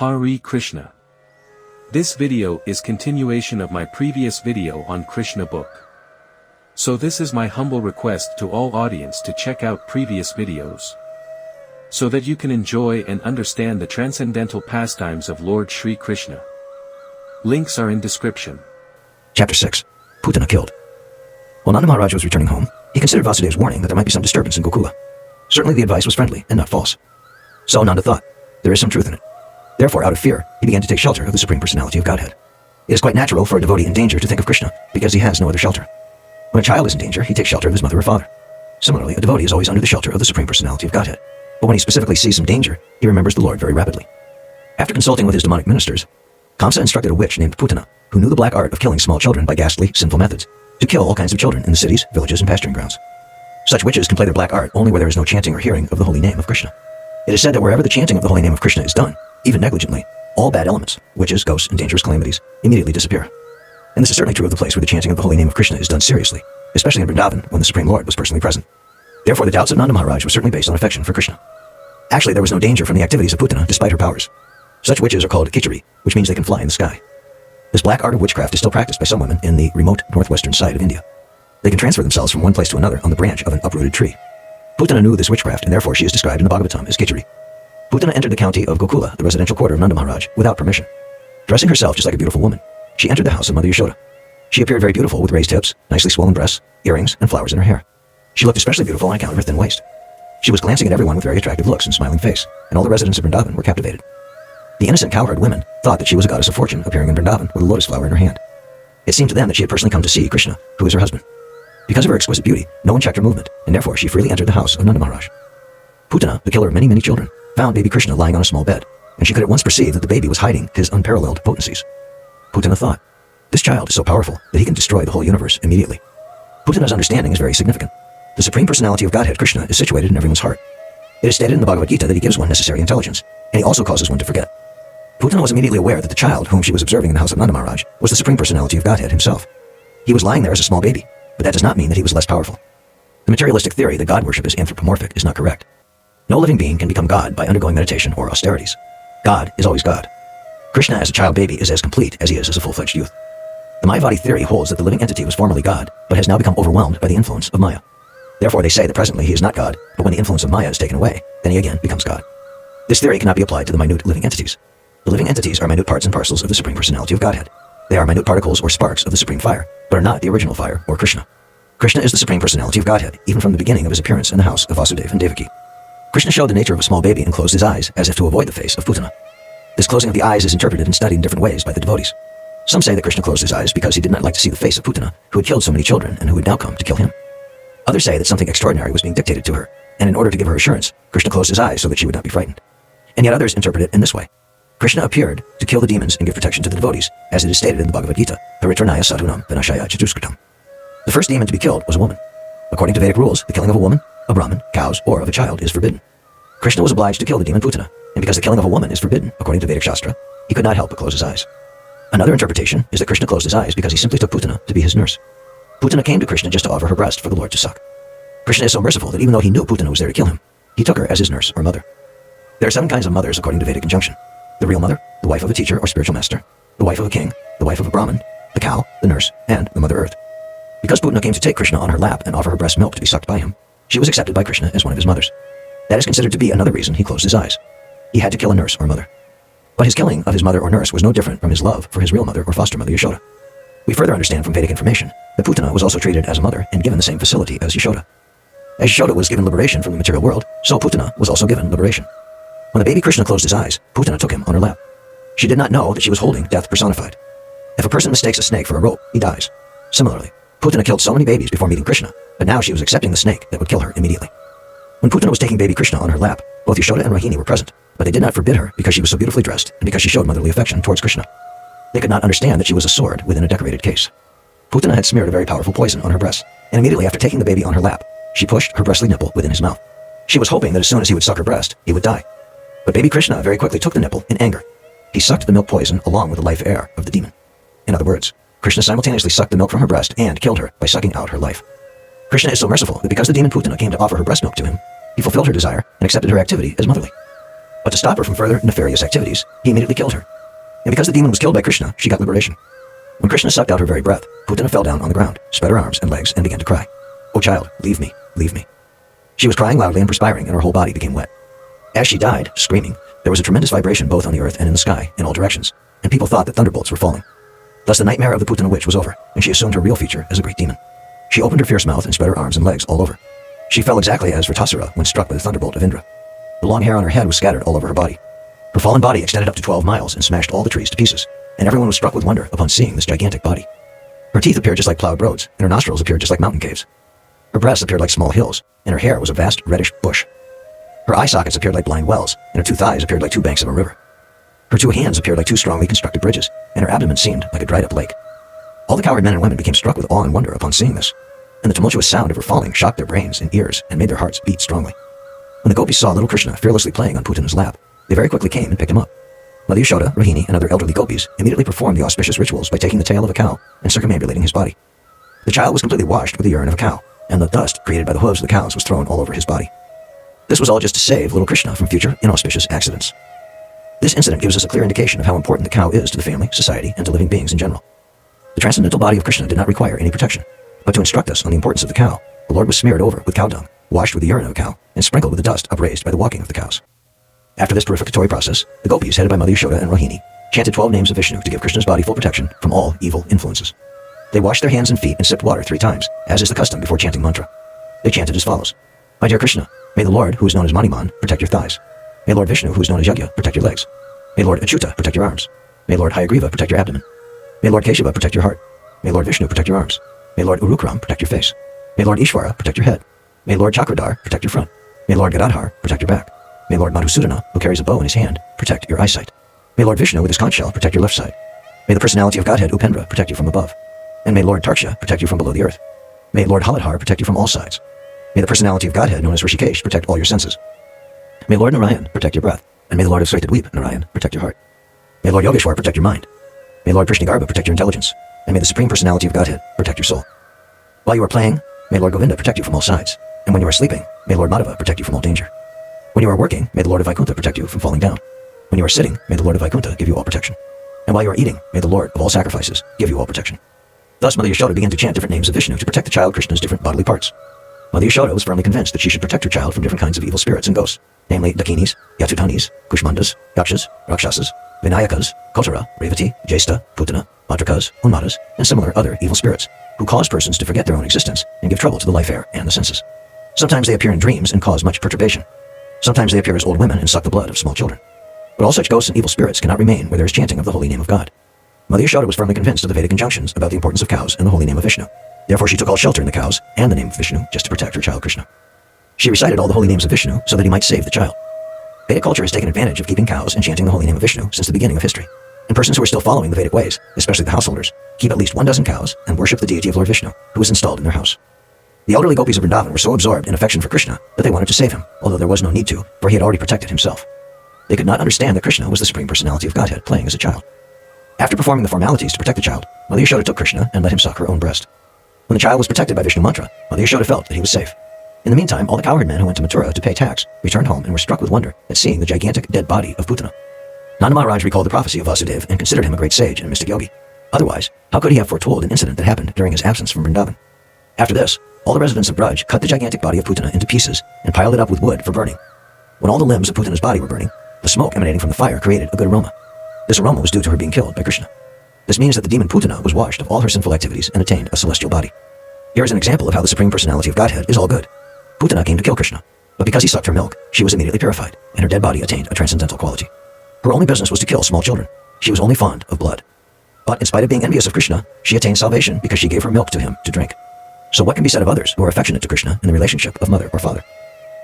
Hare Krishna. This video is continuation of my previous video on Krishna book. So this is my humble request to all audience to check out previous videos, so that you can enjoy and understand the transcendental pastimes of Lord Shri Krishna. Links are in description. Chapter 6. Putana killed. While Nanda Maharaj was returning home, he considered Vasudev's warning that there might be some disturbance in Gokula. Certainly the advice was friendly and not false. So Nanda thought, there is some truth in it. Therefore, out of fear, he began to take shelter of the Supreme Personality of Godhead. It is quite natural for a devotee in danger to think of Krishna, because he has no other shelter. When a child is in danger, he takes shelter of his mother or father. Similarly, a devotee is always under the shelter of the Supreme Personality of Godhead. But when he specifically sees some danger, he remembers the Lord very rapidly. After consulting with his demonic ministers, Kamsa instructed a witch named Putana, who knew the black art of killing small children by ghastly, sinful methods, to kill all kinds of children in the cities, villages, and pasturing grounds. Such witches can play their black art only where there is no chanting or hearing of the holy name of Krishna. It is said that wherever the chanting of the holy name of Krishna is done, even negligently, all bad elements, witches, ghosts, and dangerous calamities, immediately disappear. And this is certainly true of the place where the chanting of the holy name of Krishna is done seriously, especially in Vrindavan when the Supreme Lord was personally present. Therefore, the doubts of Nanda Maharaj were certainly based on affection for Krishna. Actually, there was no danger from the activities of Putana despite her powers. Such witches are called kichari, which means they can fly in the sky. This black art of witchcraft is still practiced by some women in the remote northwestern side of India. They can transfer themselves from one place to another on the branch of an uprooted tree. Putana knew this witchcraft, and therefore she is described in the Bhagavatam as kichari. Putana entered the county of Gokula, the residential quarter of Nanda Maharaj, without permission. Dressing herself just like a beautiful woman, she entered the house of Mother Yashoda. She appeared very beautiful with raised hips, nicely swollen breasts, earrings, and flowers in her hair. She looked especially beautiful on account of her thin waist. She was glancing at everyone with very attractive looks and smiling face, and all the residents of Vrindavan were captivated. The innocent cowherd women thought that she was a goddess of fortune appearing in Vrindavan with a lotus flower in her hand. It seemed to them that she had personally come to see Krishna, who is her husband. Because of her exquisite beauty, no one checked her movement, and therefore she freely entered the house of Nanda Maharaj. Putana, the killer of many, many children, found baby Krishna lying on a small bed, and she could at once perceive that the baby was hiding his unparalleled potencies. Putana thought, this child is so powerful that he can destroy the whole universe immediately. Putana's understanding is very significant. The Supreme Personality of Godhead, Krishna, is situated in everyone's heart. It is stated in the Bhagavad Gita that he gives one necessary intelligence, and he also causes one to forget. Putana was immediately aware that the child whom she was observing in the house of Nanda Maharaj was the Supreme Personality of Godhead himself. He was lying there as a small baby, but that does not mean that he was less powerful. The materialistic theory that God worship is anthropomorphic is not correct. No living being can become God by undergoing meditation or austerities. God is always God. Krishna as a child baby is as complete as he is as a full-fledged youth. The Mayavadi theory holds that the living entity was formerly God, but has now become overwhelmed by the influence of Maya. Therefore they say that presently he is not God, but when the influence of Maya is taken away, then he again becomes God. This theory cannot be applied to the minute living entities. The living entities are minute parts and parcels of the Supreme Personality of Godhead. They are minute particles or sparks of the Supreme Fire, but are not the original fire or Krishna. Krishna is the Supreme Personality of Godhead, even from the beginning of his appearance in the house of Vasudeva and Devaki. Krishna showed the nature of a small baby and closed his eyes, as if to avoid the face of Putana. This closing of the eyes is interpreted and studied in different ways by the devotees. Some say that Krishna closed his eyes because he did not like to see the face of Putana, who had killed so many children and who had now come to kill him. Others say that something extraordinary was being dictated to her, and in order to give her assurance, Krishna closed his eyes so that she would not be frightened. And yet others interpret it in this way. Krishna appeared to kill the demons and give protection to the devotees, as it is stated in the Bhagavad Gita, Paritranaya sadhunam vinashaya chatuskritam. The first demon to be killed was a woman. According to Vedic rules, the killing of a woman, a Brahmin, cows, or of a child is forbidden. Krishna was obliged to kill the demon Putana, and because the killing of a woman is forbidden, according to Vedic Shastra, he could not help but close his eyes. Another interpretation is that Krishna closed his eyes because he simply took Putana to be his nurse. Putana came to Krishna just to offer her breast for the Lord to suck. Krishna is so merciful that even though he knew Putana was there to kill him, he took her as his nurse or mother. There are 7 kinds of mothers according to Vedic conjunction: the real mother, the wife of a teacher or spiritual master, the wife of a king, the wife of a Brahmin, the cow, the nurse, and the Mother Earth. Because Putana came to take Krishna on her lap and offer her breast milk to be sucked by him, she was accepted by Krishna as one of his mothers. That is considered to be another reason he closed his eyes. He had to kill a nurse or mother. But his killing of his mother or nurse was no different from his love for his real mother or foster mother Yashoda. We further understand from Vedic information that Putana was also treated as a mother and given the same facility as Yashoda. As Yashoda was given liberation from the material world, so Putana was also given liberation. When the baby Krishna closed his eyes, Putana took him on her lap. She did not know that she was holding death personified. If a person mistakes a snake for a rope, he dies. Similarly, Putana killed so many babies before meeting Krishna, but now she was accepting the snake that would kill her immediately. When Putana was taking baby Krishna on her lap, both Yashoda and Rohini were present, but they did not forbid her because she was so beautifully dressed and because she showed motherly affection towards Krishna. They could not understand that she was a sword within a decorated case. Putana had smeared a very powerful poison on her breast, and immediately after taking the baby on her lap, she pushed her breastly nipple within his mouth. She was hoping that as soon as he would suck her breast, he would die. But baby Krishna very quickly took the nipple in anger. He sucked the milk poison along with the life air of the demon. In other words, Krishna simultaneously sucked the milk from her breast and killed her by sucking out her life. Krishna is so merciful that because the demon Putana came to offer her breast milk to him, he fulfilled her desire and accepted her activity as motherly. But to stop her from further nefarious activities, he immediately killed her. And because the demon was killed by Krishna, she got liberation. When Krishna sucked out her very breath, Putana fell down on the ground, spread her arms and legs, and began to cry. "Oh child, leave me, leave me." She was crying loudly and perspiring, and her whole body became wet. As she died, screaming, there was a tremendous vibration both on the earth and in the sky, in all directions, and people thought that thunderbolts were falling. Thus the nightmare of the Putana witch was over, and she assumed her real feature as a great demon. She opened her fierce mouth and spread her arms and legs all over. She fell exactly as Vritasura when struck by the thunderbolt of Indra. The long hair on her head was scattered all over her body. Her fallen body extended up to 12 miles and smashed all the trees to pieces, and everyone was struck with wonder upon seeing this gigantic body. Her teeth appeared just like plowed roads, and her nostrils appeared just like mountain caves. Her breasts appeared like small hills, and her hair was a vast reddish bush. Her eye sockets appeared like blind wells, and her 2 thighs appeared like 2 banks of a river. Her 2 hands appeared like 2 strongly constructed bridges, and her abdomen seemed like a dried-up lake. All the cowherd men and women became struck with awe and wonder upon seeing this, and the tumultuous sound of her falling shocked their brains and ears and made their hearts beat strongly. When the gopis saw little Krishna fearlessly playing on Putana's lap, they very quickly came and picked him up. Mother Yashoda, Rohini, and other elderly gopis immediately performed the auspicious rituals by taking the tail of a cow and circumambulating his body. The child was completely washed with the urine of a cow, and the dust created by the hooves of the cows was thrown all over his body. This was all just to save little Krishna from future inauspicious accidents. This incident gives us a clear indication of how important the cow is to the family, society, and to living beings in general. The transcendental body of Krishna did not require any protection, but to instruct us on the importance of the cow, the Lord was smeared over with cow dung, washed with the urine of a cow, and sprinkled with the dust upraised by the walking of the cows. After this purificatory process, the gopis, headed by Mother Yashoda and Rohini, chanted 12 names of Vishnu to give Krishna's body full protection from all evil influences. They washed their hands and feet and sipped water 3 times, as is the custom before chanting mantra. They chanted as follows: "My dear Krishna, may the Lord, who is known as Maniman, protect your thighs. May Lord Vishnu, who is known as Yagya, protect your legs. May Lord Achyuta protect your arms. May Lord Hayagriva protect your abdomen. May Lord Keshava protect your heart. May Lord Vishnu protect your arms. May Lord Urukram protect your face. May Lord Ishvara protect your head. May Lord Chakradhar protect your front. May Lord Gadadhar protect your back. May Lord Madhusudana, who carries a bow in his hand, protect your eyesight. May Lord Vishnu with his conch shell protect your left side. May the personality of Godhead Upendra protect you from above. And may Lord Tarksha protect you from below the earth. May Lord Haladhar protect you from all sides. May the personality of Godhead known as Rishikesh protect all your senses. May Lord Narayan protect your breath. And may the Lord of Svetadweep, Narayan, protect your heart. May Lord Yogeshwar protect your mind. May Lord Krishnagarbha protect your intelligence. And may the Supreme Personality of Godhead protect your soul. While you are playing, may Lord Govinda protect you from all sides. And when you are sleeping, may Lord Madhava protect you from all danger. When you are working, may the Lord of Vaikuntha protect you from falling down. When you are sitting, may the Lord of Vaikuntha give you all protection. And while you are eating, may the Lord of all sacrifices give you all protection. Thus Mother Yashoda began to chant different names of Vishnu to protect the child Krishna's different bodily parts. Mother Yashoda was firmly convinced that she should protect her child from different kinds of evil spirits and ghosts, namely Dakinis, Yatutanis, Kushmandas, Yakshas, Rakshasas, Vinayakas, Kotara, Revati, Jesta, Putana, Matrakas, Unmadas, and similar other evil spirits, who cause persons to forget their own existence and give trouble to the life air and the senses. Sometimes they appear in dreams and cause much perturbation. Sometimes they appear as old women and suck the blood of small children. But all such ghosts and evil spirits cannot remain where there is chanting of the holy name of God. Mother Yashoda was firmly convinced of the Vedic injunctions about the importance of cows and the holy name of Vishnu. Therefore she took all shelter in the cows and the name of Vishnu just to protect her child Krishna. She recited all the holy names of Vishnu so that he might save the child. Vedic culture has taken advantage of keeping cows and chanting the holy name of Vishnu since the beginning of history. And persons who are still following the Vedic ways, especially the householders, keep at least 12 cows and worship the deity of Lord Vishnu, who is installed in their house. The elderly gopis of Vrindavan were so absorbed in affection for Krishna that they wanted to save him, although there was no need to, for he had already protected himself. They could not understand that Krishna was the Supreme Personality of Godhead playing as a child. After performing the formalities to protect the child, Mother Yashoda took Krishna and let him suck her own breast. When the child was protected by Vishnu mantra, Mother Yashoda felt that he was safe. In the meantime, all the cowherd men who went to Mathura to pay tax returned home and were struck with wonder at seeing the gigantic dead body of Putana. Nanda Maharaj recalled the prophecy of Vasudeva and considered him a great sage and mystic yogi. Otherwise, how could he have foretold an incident that happened during his absence from Vrindavan? After this, all the residents of Braj cut the gigantic body of Putana into pieces and piled it up with wood for burning. When all the limbs of Putana's body were burning, the smoke emanating from the fire created a good aroma. This aroma was due to her being killed by Krishna. This means that the demon Putana was washed of all her sinful activities and attained a celestial body. Here is an example of how the Supreme Personality of Godhead is all good. Putana came to kill Krishna, but because he sucked her milk, she was immediately purified, and her dead body attained a transcendental quality. Her only business was to kill small children. She was only fond of blood. But in spite of being envious of Krishna, she attained salvation because she gave her milk to him to drink. So what can be said of others who are affectionate to Krishna in the relationship of mother or father?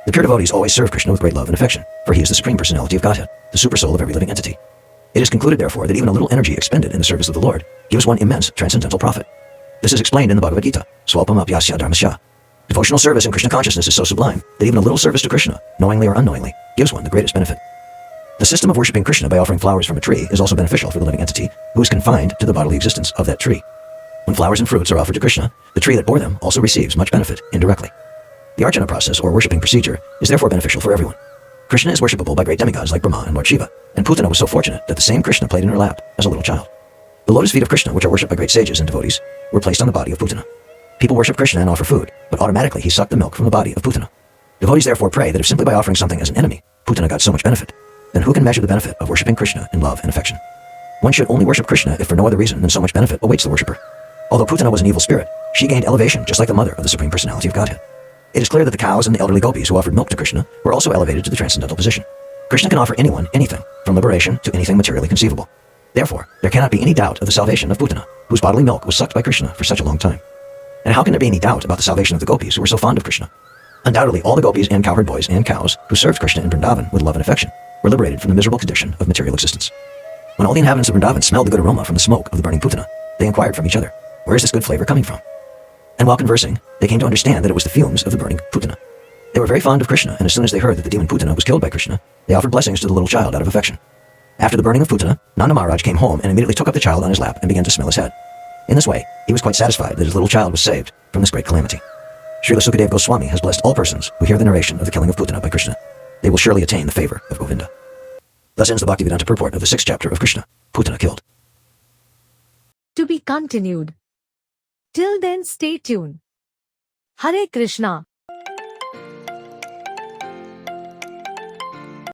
The pure devotees always serve Krishna with great love and affection, for he is the Supreme Personality of Godhead, the supersoul of every living entity. It is concluded, therefore, that even a little energy expended in the service of the Lord gives one immense transcendental profit. This is explained in the Bhagavad Gita, Swalpam apyasya dharmasya. Devotional service in Krishna consciousness is so sublime that even a little service to Krishna, knowingly or unknowingly, gives one the greatest benefit. The system of worshipping Krishna by offering flowers from a tree is also beneficial for the living entity who is confined to the bodily existence of that tree. When flowers and fruits are offered to Krishna, the tree that bore them also receives much benefit indirectly. The archana process or worshipping procedure is therefore beneficial for everyone. Krishna is worshipable by great demigods like Brahma and Lord Shiva, and Putana was so fortunate that the same Krishna played in her lap as a little child. The lotus feet of Krishna, which are worshipped by great sages and devotees, were placed on the body of Putana. People worship Krishna and offer food, but automatically he sucked the milk from the body of Putana. Devotees therefore pray that if simply by offering something as an enemy, Putana got so much benefit, then who can measure the benefit of worshipping Krishna in love and affection? One should only worship Krishna if for no other reason than so much benefit awaits the worshipper. Although Putana was an evil spirit, she gained elevation just like the mother of the Supreme Personality of Godhead. It is clear that the cows and the elderly gopis who offered milk to Krishna were also elevated to the transcendental position. Krishna can offer anyone anything, from liberation to anything materially conceivable. Therefore, there cannot be any doubt of the salvation of Putana, whose bodily milk was sucked by Krishna for such a long time. And how can there be any doubt about the salvation of the gopis who were so fond of Krishna? Undoubtedly, all the gopis and cowherd boys and cows who served Krishna in Vrindavan with love and affection were liberated from the miserable condition of material existence. When all the inhabitants of Vrindavan smelled the good aroma from the smoke of the burning Putana, they inquired from each other, "Where is this good flavor coming from?" And while conversing, they came to understand that it was the fumes of the burning Putana. They were very fond of Krishna, and as soon as they heard that the demon Putana was killed by Krishna, they offered blessings to the little child out of affection. After the burning of Putana, Nanda Maharaj came home and immediately took up the child on his lap and began to smell his head. In this way, he was quite satisfied that his little child was saved from this great calamity. Srila Sukadeva Goswami has blessed all persons who hear the narration of the killing of Putana by Krishna. They will surely attain the favor of Govinda. Thus ends the Bhaktivedanta purport of the 6th chapter of Krishna, Putana killed. To be continued. Till then, stay tuned. Hare Krishna.